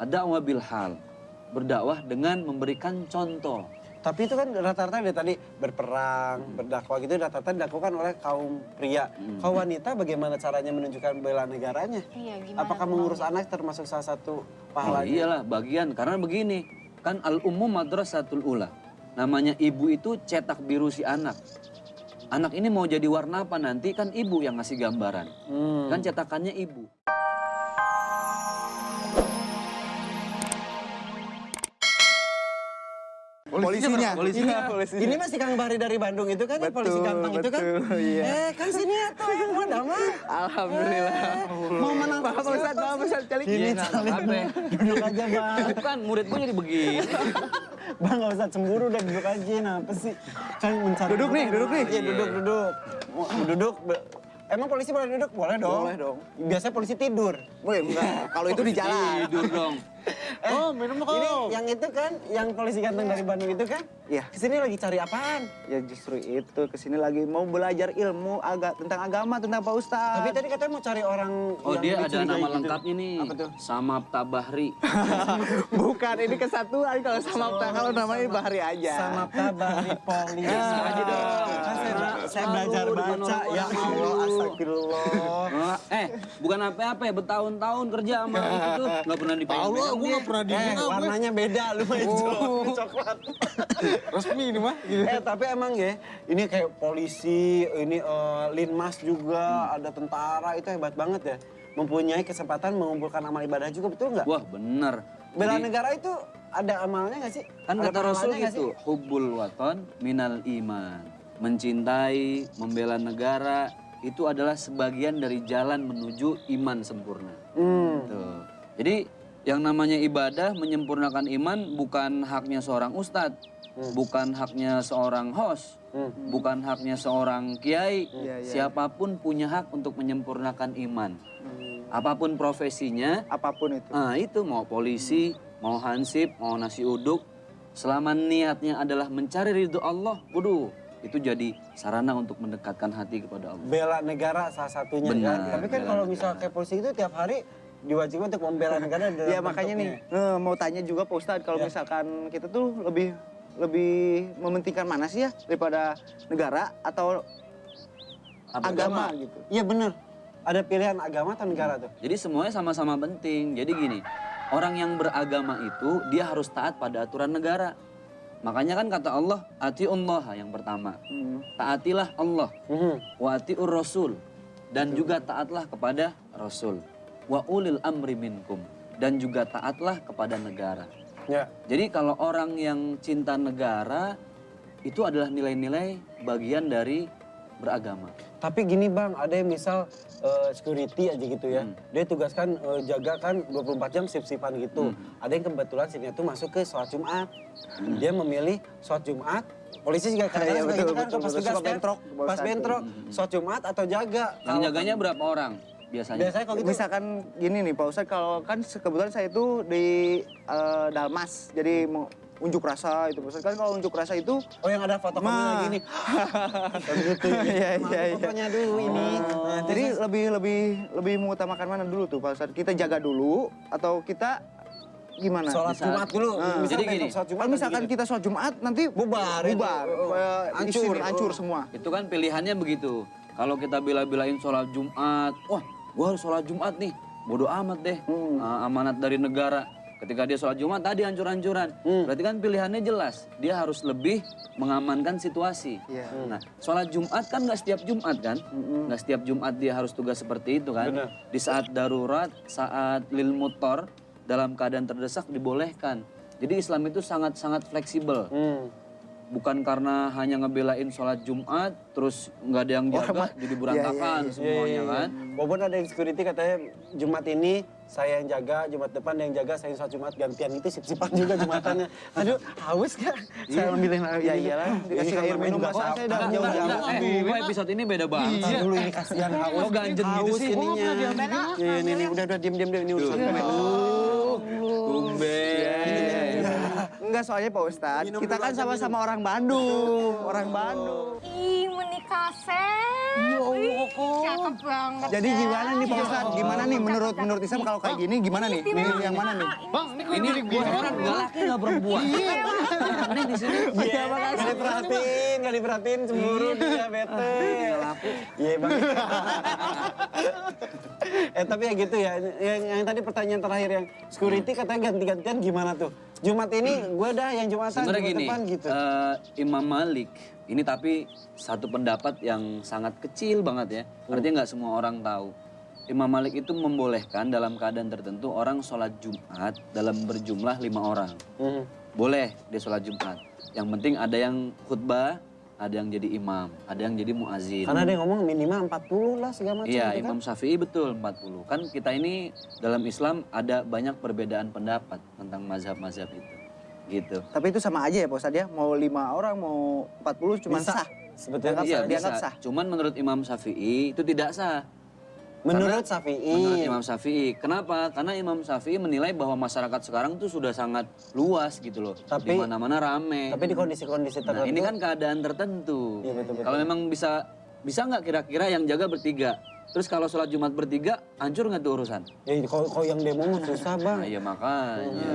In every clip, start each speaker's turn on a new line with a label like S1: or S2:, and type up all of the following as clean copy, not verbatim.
S1: ad-da'wah bil hal. Berdakwah dengan memberikan contoh.
S2: Tapi itu kan rata-rata dari tadi berperang, berdakwah gitu rata-rata dilakukan oleh kaum pria. Kaum wanita bagaimana caranya menunjukkan bela negaranya?
S3: Iya, gimana
S2: Apakah
S3: tuh,
S2: mengurus
S3: Bang?
S2: anak termasuk salah satu
S1: Oh
S2: pahalanya?
S1: iyalah bagian, karena begini, kan al-ummu madrasatul ula. Namanya ibu itu cetak biru si anak. Anak ini mau jadi warna apa nanti kan ibu yang ngasih gambaran. Kan cetakannya ibu.
S4: Polisinya.
S2: Iya,
S4: Polisinya.
S2: ini masih Kang Bahri dari Bandung itu kan, yang polisi gampang itu kan?
S4: iya.
S2: Kan sini atuh yang mau damai.
S4: Alhamdulillah.
S2: Mau menang
S4: Pak Ustadz, calik.
S2: Gini
S1: Iya,
S2: Calik,
S1: apa?
S2: duduk aja Bang.
S1: Bukan, murid gue jadi begini.
S2: Bang gak usah cemburu, udah duduk aja. Apa sih? Kan mencari...
S4: Duduk nih.
S2: Iya, duduk. Mau duduk. Emang polisi boleh duduk? Boleh dong.
S4: Boleh dong.
S2: Biasanya polisi tidur.
S4: Woi, enggak. Kalau itu di jalan.
S1: Tidur dong.
S2: Minum kok. Ini yang itu kan, yang polisi ganteng dari Bandung itu kan?
S4: Iya.
S2: Kesini lagi cari apaan?
S4: Ya justru itu, kesini lagi mau belajar ilmu tentang agama, tentang Pak Ustadz.
S2: Tapi tadi katanya mau cari orang
S1: Oh
S2: yang
S1: dia ada
S2: dicurigai
S1: nama
S2: gitu.
S1: lengkapnya nih.
S2: Apa tuh?
S1: Samap Tabahri.
S4: Bukan, ini kesatuan kalau sama kalau namanya Bahri aja.
S2: Sama Bahri Polis.
S1: aja dong.
S2: Kan saya belajar baca, ya Allah, astagfirullah.
S1: Bukan apa-apa ya, bertahun-tahun kerja sama itu tuh. Nggak pernah dipegang.
S5: Gue gak pernah
S2: Warnanya beda, lu hijau, coklat.
S5: resmi ini mah.
S2: Tapi emang ya, ini kayak polisi, ini linmas juga, ada tentara, itu hebat banget ya. Mempunyai kesempatan mengumpulkan amal ibadah juga, betul nggak?
S1: Wah bener.
S2: Bela
S1: Jadi,
S2: negara itu ada amalnya nggak sih?
S1: kan
S2: Ada
S1: kata Rasul
S2: pahalanya nggak
S1: gitu,
S2: sih?
S1: hubbul waton minal iman. Mencintai, membela negara, itu adalah sebagian dari jalan menuju iman sempurna. Tuh. Jadi yang namanya ibadah menyempurnakan iman bukan haknya seorang ustadz, bukan haknya seorang host, bukan haknya seorang kiai. Siapapun punya hak untuk menyempurnakan iman. Apapun profesinya,
S4: Apapun itu.
S1: nah itu mau polisi, mau hansip, mau nasi uduk, selama niatnya adalah mencari ridho Allah, waduh, itu jadi sarana untuk mendekatkan hati kepada Allah.
S2: Bela negara salah satunya kan.
S1: Benar,
S2: Tapi kan
S1: bela
S2: kalau misal
S1: negara.
S2: kayak polisi itu tiap hari diwajibkan untuk membela negara dalam
S4: Ya makanya nih,
S2: bentuknya.
S4: mau tanya juga Pak Ustadz, kalau
S2: Ya.
S4: misalkan kita tuh lebih mementingkan mana sih ya daripada negara atau agama gitu.
S2: Iya bener. Ada pilihan agama atau negara tuh?
S1: Jadi semuanya sama-sama penting. Jadi gini, orang yang beragama itu dia harus taat pada aturan negara. Makanya kan kata Allah, ati'ullaha yang pertama. Taatilah Allah. Wa ati'ur rasul. Dan juga taatlah kepada Rasul. Wa ulil amri minkum. Dan juga taatlah kepada negara.
S2: Ya.
S1: Jadi kalau orang yang cinta negara, itu adalah nilai-nilai bagian dari beragama.
S2: Tapi gini Bang, ada yang misal security aja gitu ya. Dia tugaskan jaga kan 24 jam shift-shiftan gitu. Ada yang kebetulan shiftnya tuh masuk ke sholat Jumat. Dia memilih sholat Jumat. Polisi juga kadang-kadang suka gitu kan,
S4: betul,
S2: pas
S4: betul.
S2: tugas
S4: Suka
S2: kan.
S4: bentrok,
S2: Pas bentrok, sholat Jumat atau jaga.
S1: Yang jaganya berapa orang biasanya?
S2: Biasanya kalau gitu,
S4: Misalkan gini nih Pak Ustadz, kalau kan kebetulan saya itu di Dalmas, jadi mau unjuk rasa itu Pak Ustadz. Kan kalau unjuk rasa itu
S2: oh yang ada foto kamu lagi nih. Gitu ya.
S4: Iya.
S2: Fotonya dulu ini. Nah,
S4: jadi lebih mengutamakan mana dulu tuh Pak Ustadz? Kita jaga dulu atau kita gimana?
S2: sholat
S1: Bisa.
S2: Jumat dulu. Misal
S1: Jadi
S2: besok
S1: gini,
S2: sholat Jumat
S4: Kalau misalkan
S2: gitu.
S4: kita sholat Jumat nanti
S2: Bubar itu.
S4: hancur,
S2: Hancur.
S4: hancur semua.
S1: Itu kan pilihannya begitu. Kalau kita bela-belain sholat Jumat, wah gua harus sholat Jumat nih, bodoh amat deh. Amanat dari negara. Ketika dia sholat Jumat tadi hancur-hancuran. Berarti kan pilihannya jelas. Dia harus lebih mengamankan situasi.
S4: Iya.
S1: Nah, sholat Jumat kan nggak setiap Jumat kan? Nggak setiap Jumat dia harus tugas seperti itu kan?
S2: Benar.
S1: Di saat darurat, saat lil mutor, dalam keadaan terdesak dibolehkan. Jadi Islam itu sangat-sangat fleksibel. Bukan karena hanya ngebelain sholat Jumat, terus nggak ada yang jaga, jadi berantakan semuanya kan.
S2: Walaupun ada yang security katanya Jumat ini saya yang jaga, Jumat depan yang jaga, saya yang sholat Jumat gantian itu sip-sipan juga Jumatannya. Aduh, haus gak? Saya ambilin lagi.
S4: Ya iyalah, dikasih air minum
S2: juga
S4: Pak. Saya udah
S1: Enggak,
S4: jauh-jauh.
S1: gua episode ini beda banget.
S2: Iya. Dulu ini kasihan haus.
S1: Kok ganjen gitu
S2: Haus
S1: sih?
S2: ininya. Iya, ini udah diam ini urusan.
S1: Tumben.
S4: Enggak, soalnya Pak Ustadz, kita kan sama-sama orang Bandung. Orang Bandung.
S3: Ih, menikah Kasep. Wih, cakep banget.
S4: Jadi gimana nih Pak Ustadz? Gimana nih menurut Islam kalau kayak gini gimana nih? Milih yang mana nih?
S5: Bang, ini kok
S1: Ini gua heran nggak laki nggak perempuan. Ini di sini.
S2: Iya, nggak diperhatiin, cemburu dia bete. Iya bang. Tapi ya gitu ya, yang tadi pertanyaan terakhir yang security katanya ganti-gantian gimana tuh? Jumat ini gue dah yang Jumatan,
S1: Sebenarnya
S2: Jumat
S1: gini,
S2: depan gitu.
S1: Imam Malik ini tapi satu pendapat yang sangat kecil banget ya. Artinya nggak semua orang tahu. Imam Malik itu membolehkan dalam keadaan tertentu orang sholat Jumat dalam berjumlah 5 orang. Boleh dia sholat Jumat. Yang penting ada yang khutbah, ada yang jadi imam, ada yang jadi muazin.
S2: Karena ada yang ngomong minimal 40 lah segala macam.
S1: Iya,
S2: gitu kan?
S1: Imam Syafi'i betul 40. Kan kita ini dalam Islam ada banyak perbedaan pendapat tentang mazhab-mazhab itu. Gitu.
S4: Tapi itu sama aja ya Pak Ustadz ya? Mau 5 orang, mau 40 cuma
S2: Bisa.
S4: sah.
S2: Sebetulnya
S1: Iya,
S4: dianggap
S1: bisa.
S4: sah.
S1: Cuman menurut Imam Syafi'i itu tidak sah.
S2: menurut
S1: Karena-
S2: Syafi'i.
S1: Menurut Imam Syafi'i. Kenapa? Karena Imam Syafi'i menilai bahwa masyarakat sekarang tuh sudah sangat luas gitu loh.
S2: Tapi-
S1: Di mana-mana rame.
S2: Tapi di kondisi-kondisi
S1: Nah,
S2: tertentu.
S1: ini kan keadaan tertentu.
S2: Iya, betul-betul.
S1: Kalau memang bisa nggak kira-kira yang jaga bertiga? Terus kalau sholat Jumat bertiga, hancur nggak tuh urusan?
S2: Ya, kalau yang demo mah susah bang.
S1: Nah, iya makanya.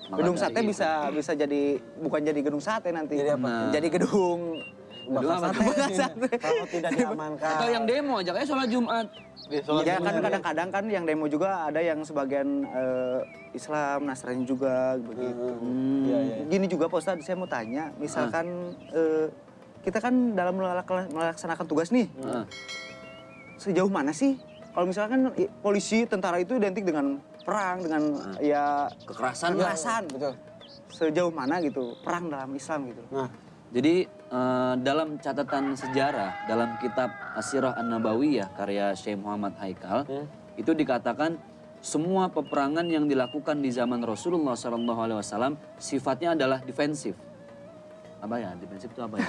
S1: Maka
S4: Gedung
S1: dari
S4: sate
S1: itu.
S4: bisa jadi bukan jadi gedung sate nanti.
S2: Jadi apa?
S1: Nah.
S4: Jadi gedung
S2: Bakar
S1: apa?
S2: sate. Kalau tidak diamankan.
S1: Atau yang demo aja kayak sholat Jumat.
S4: Ya kan kadang-kadang kan yang demo juga ada yang sebagian Islam, Nasrani juga begitu.
S2: Iya, iya.
S4: Gini juga Pak Ustadz, saya mau tanya, misalkan kita kan dalam melaksanakan tugas nih,
S1: Heeh.
S4: sejauh mana sih? Kalau misalkan polisi, tentara itu identik dengan perang, dengan ya
S1: Kekerasan.
S4: kekerasan.
S2: Betul.
S4: Sejauh mana gitu perang dalam Islam gitu?
S2: Nah,
S1: Jadi dalam catatan sejarah dalam kitab As-Sirah An-Nabawiyah karya Syekh Muhammad Haikal itu dikatakan semua peperangan yang dilakukan di zaman Rasulullah SAW sifatnya adalah defensif. Apa ya? Defensif itu apa ya?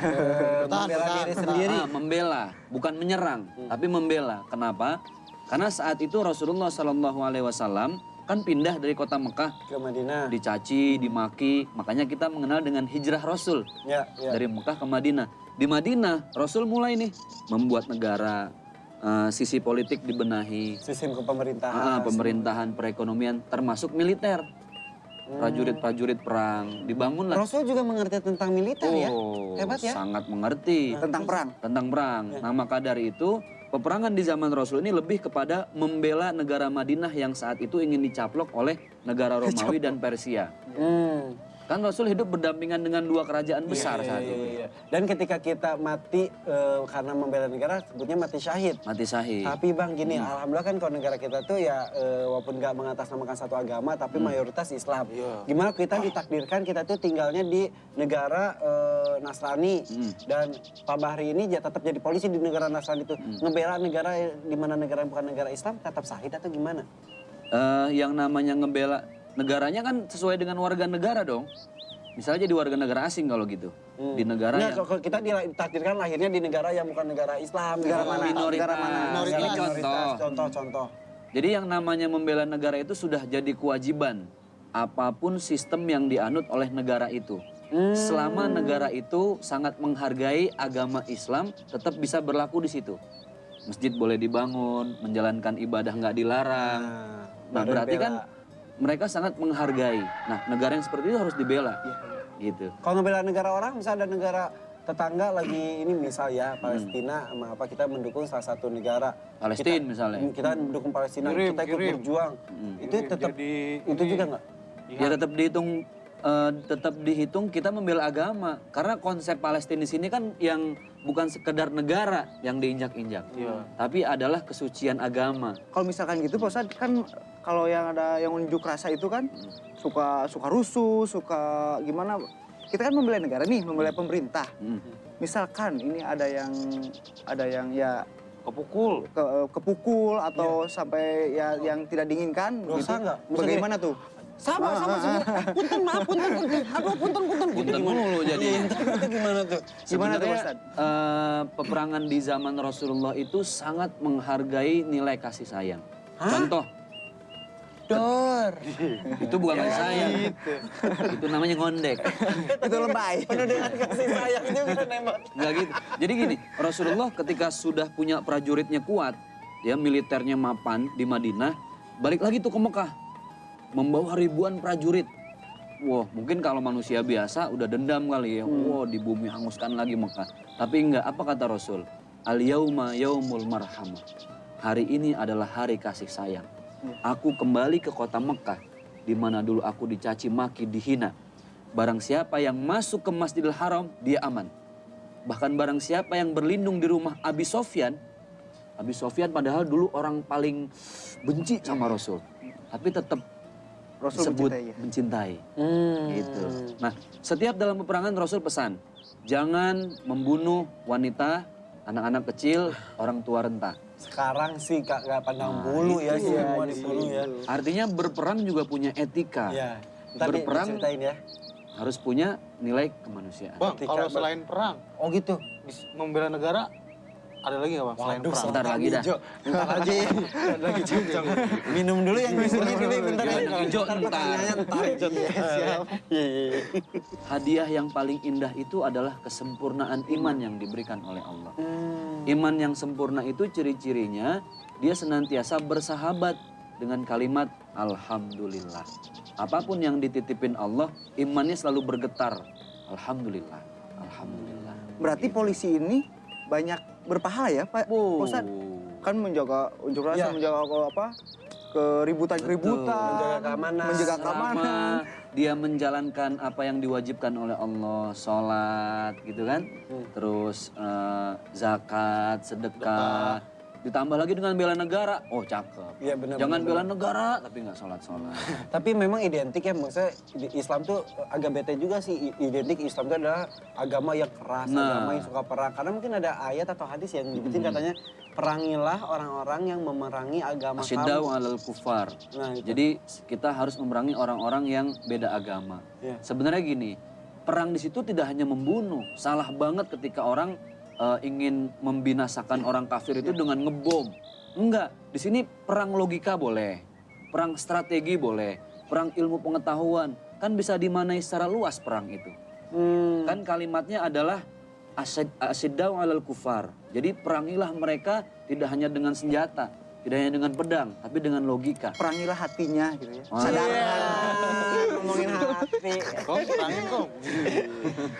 S2: membela diri sendiri.
S1: Membela, bukan menyerang, tapi membela. Kenapa? Karena saat itu Rasulullah SAW kan pindah dari kota Mekah,
S2: Ke Madinah.
S1: dicaci, dimaki. Makanya kita mengenal dengan hijrah Rasul.
S2: Ya, ya.
S1: Dari Mekah ke Madinah. Di Madinah, Rasul mulai nih membuat negara, sisi politik dibenahi,
S2: Sistem kepemerintahan.
S1: pemerintahan, perekonomian, termasuk militer. Prajurit-prajurit perang, dibangunlah.
S2: Rasul juga mengerti tentang militer ya. Hebat ya.
S1: Sangat mengerti
S4: Tentang perang.
S1: tentang perang. Nah maka dari itu, peperangan di zaman Rasul ini lebih kepada membela negara Madinah yang saat itu ingin dicaplok oleh negara Romawi dan Persia. Kan Rasul hidup berdampingan dengan dua kerajaan besar saat itu.
S2: Iya. Dan ketika kita mati karena membela negara, sebutnya mati syahid.
S1: Mati syahid.
S2: Tapi bang gini, alhamdulillah kan kalau negara kita tuh ya walaupun nggak mengatasnamakan satu agama, tapi mayoritas Islam. Gimana kita ditakdirkan kita tuh tinggalnya di negara Nasrani dan Pak Bahri ini ya tetap jadi polisi di negara Nasrani itu ngebela negara di mana negara yang bukan negara Islam tetap syahid atau gimana?
S1: Yang namanya ngebela negaranya kan sesuai dengan warga negara dong. Misalnya jadi warga negara asing kalau gitu. Di negara
S2: Nah,
S1: yang
S2: kalau kita ditakdirkan lahirnya di negara yang bukan negara Islam, negara mana?
S1: minoritas.
S4: Negara mana?
S1: Ini contoh.
S2: Contoh.
S1: Jadi yang namanya membela negara itu sudah jadi kewajiban. Apapun sistem yang dianut oleh negara itu. Selama negara itu sangat menghargai agama Islam, tetap bisa berlaku di situ. Masjid boleh dibangun, menjalankan ibadah nggak dilarang. Nah
S2: baru
S1: berarti
S2: dibela.
S1: kan mereka sangat menghargai. Nah negara yang seperti itu harus dibela. Gitu.
S2: Kalau ngebela negara orang, misalnya ada negara tetangga lagi ini misal ya Palestina sama apa kita mendukung salah satu negara.
S1: Palestina
S2: Kita-
S1: misalnya.
S2: Kita mendukung Palestina,
S5: Kirim,
S2: kita ikut
S5: kirim.
S2: berjuang. Itu tetap itu juga nggak?
S1: Ya tetap dihitung kita membela agama. Karena konsep Palestina di sini kan yang bukan sekedar negara yang diinjak-injak. Tapi adalah kesucian agama.
S4: Kalau misalkan gitu Pak Ustadz kan kalau yang ada yang unjuk rasa itu kan suka rusuh, suka gimana. Kita kan membela negara nih, membela pemerintah. Misalkan ini ada yang ya
S5: Kepukul.
S4: kepukul atau sampai ya yang tidak diinginkan
S2: Dosa nggak? Bisa
S4: Bagaimana tuh?
S2: Sama sebenarnya. Punten maaf punten. Aduh punten.
S1: Punten mulu jadi.
S2: Itu gimana tuh?
S4: Gimana tuh
S1: Sebenarnya,
S4: Ustadz?
S1: peperangan di zaman Rasulullah itu sangat menghargai nilai kasih sayang. Contoh,
S2: Dor.
S1: Itu bukan kasih sayang. Itu namanya ngondek.
S4: Itu lebay.
S2: Penuh dengan kasih sayang juga nembak.
S1: Nggak gitu. Jadi gini, Rasulullah ketika sudah punya prajuritnya kuat, ya militernya mapan di Madinah, balik lagi tuh ke Mekah. Membawa ribuan prajurit. Wah, mungkin kalau manusia biasa udah dendam kali ya. Wah, di bumi hanguskan lagi Mekah. Tapi enggak, apa kata Rasul? Al-yauma yaumul marhamah. Hari ini adalah hari kasih sayang. Aku kembali ke kota Mekah, di mana dulu aku dicaci maki, dihina. Barang siapa yang masuk ke Masjidil Haram, dia aman. Bahkan barang siapa yang berlindung di rumah Abi Sofyan padahal dulu orang paling benci sama Rasul. Tapi tetap
S4: Rasul
S1: disebut
S4: mencintai ya.
S1: mencintai. Gitu. Nah, setiap dalam peperangan Rasul pesan, jangan membunuh wanita, anak-anak kecil, orang tua renta.
S2: Sekarang sih nggak pandang bulu ya
S1: itu.
S2: semua disuruh ya.
S1: Artinya berperang juga punya etika.
S2: Iya. Ntar
S1: Berperang
S2: diceritain ya.
S1: harus punya nilai kemanusiaan.
S5: Bang,
S2: Ketika
S5: kalau selain perang,
S2: Oh gitu.
S5: membela negara, ada lagi nggak bang selain
S2: Waduh,
S5: perang?
S1: Bentar lagi dah.
S2: Bentar lagi. Lagi cincang. Minum dulu yang di sini dulu bentar ya.
S1: Yang hijau
S2: Ntar
S1: ntar.
S2: pertanyaannya ntar. Siap. Iya.
S1: Hadiah yang paling indah itu adalah kesempurnaan iman yang diberikan oleh Allah. Iman yang sempurna itu ciri-cirinya dia senantiasa bersahabat dengan kalimat Alhamdulillah. Apapun yang dititipin Allah, imannya selalu bergetar. Alhamdulillah, Alhamdulillah.
S4: Berarti polisi ini banyak berpahala ya Pak Ustadz? Kan menjaga unjuk rasa,
S2: Iya.
S4: menjaga apa? Keributan-keributan,
S2: Menjaga keamanan.
S4: menjaga
S1: Selama
S4: keamanan.
S1: dia menjalankan apa yang diwajibkan oleh Allah, sholat gitu kan, terus zakat, sedekah, ditambah lagi dengan bela negara, oh cakep.
S2: Iya benar.
S1: Jangan bela negara tapi nggak sholat-sholat.
S2: Tapi memang identik ya, maksudnya Islam tuh agak bete juga sih. Identik Islam itu adalah agama yang keras,
S1: Nah.
S2: agama yang suka perang. Karena mungkin ada ayat atau hadis yang nyebutin katanya, perangilah orang-orang yang memerangi agama
S1: Asyidau
S2: kamu.
S1: alal kufar.
S2: Nah, itu.
S1: Jadi kita harus memerangi orang-orang yang beda agama.
S2: Iya.
S1: Sebenarnya gini, perang di situ tidak hanya membunuh. Salah banget ketika orang ingin membinasakan orang kafir itu dengan ngebom. Enggak, di sini perang logika boleh, perang strategi boleh, perang ilmu pengetahuan. Kan bisa dimanai secara luas perang itu. Kan kalimatnya adalah asyidau alal kufar. Jadi perangilah mereka tidak hanya dengan senjata, tidak hanya dengan pedang, tapi dengan logika.
S4: Perangilah hatinya gitu ya.
S1: Wah.
S4: Sadarkan.
S2: Ngomongin hati.
S5: Kong, perangin kong.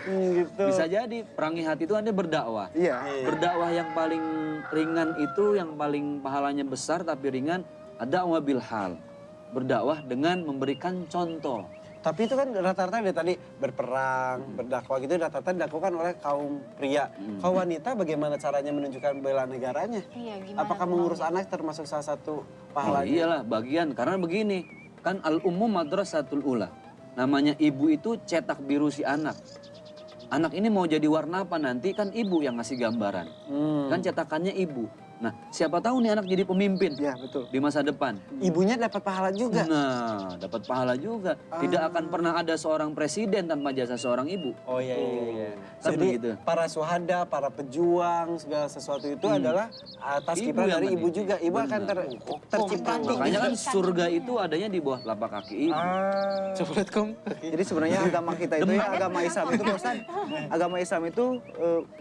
S2: Gitu.
S1: Bisa jadi perangi hati itu Anda berdakwah.
S4: Iya.
S1: Berdakwah yang paling ringan itu, yang paling pahalanya besar tapi ringan, ada bil hal. Berdakwah dengan memberikan contoh.
S2: Tapi itu kan rata-rata dari tadi berperang, berdakwah gitu rata-rata dilakukan oleh kaum pria. Kaum wanita bagaimana caranya menunjukkan bela negaranya?
S3: Iya, gimana?
S2: Apakah mengurus anak termasuk salah satu
S1: Oh
S2: pahalanya?
S1: iyalah bagian, karena begini, kan al-ummu madrasatul ula. Namanya ibu itu cetak biru si anak. Anak ini mau jadi warna apa nanti kan ibu yang ngasih gambaran. Kan cetakannya ibu. Nah, siapa tahu nih anak jadi pemimpin
S4: Iya, betul.
S1: di masa depan.
S2: Ibunya dapat pahala juga.
S1: Nah, dapat pahala juga. Tidak akan pernah ada seorang presiden tanpa jasa seorang ibu.
S2: Oh iya.
S1: Kan
S2: Jadi
S1: begitu.
S2: para syuhada, para pejuang, segala sesuatu itu adalah atas
S1: Ibu
S2: kiprah
S1: yang
S2: dari ibu
S1: mendidik.
S2: juga. Ibu akan tercipta.
S1: Makanya kan surga itu adanya di bawah telapak kaki ibu.
S5: Coba lihat kong.
S4: Jadi sebenarnya agama kita itu ya, agama Islam itu Pak Ustadz, agama Islam itu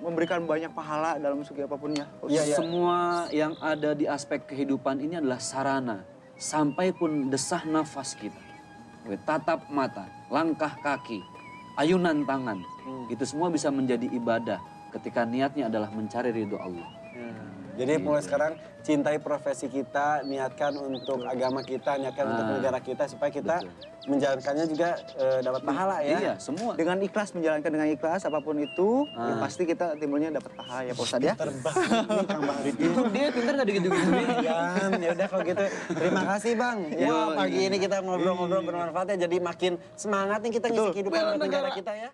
S4: memberikan banyak pahala dalam segi apapun ya. Pak Ustadz.
S2: Iya.
S1: Semua yang ada di aspek kehidupan ini adalah sarana. Sampai pun desah nafas kita. Tatap mata, langkah kaki, ayunan tangan. Itu semua bisa menjadi ibadah ketika niatnya adalah mencari ridho Allah.
S2: Jadi mulai sekarang cintai profesi kita, niatkan untuk agama kita, niatkan untuk negara kita supaya kita menjalankannya juga dapat pahala ya.
S1: Iya, semua.
S4: Dengan ikhlas, menjalankan dengan ikhlas apapun itu, ya pasti kita timbulnya dapat pahala ya Pak Ustadz ya.
S2: Terbang nih Kang Bahri.
S1: Itu dia pintar gak gitu-gitu.
S2: Kan, ya udah kalau gitu. Terima kasih Bang. Wah, pagi ini kita ngobrol-ngobrol bermanfaat ya. Jadi makin semangat nih kita ngisi kehidupan negara kita ya.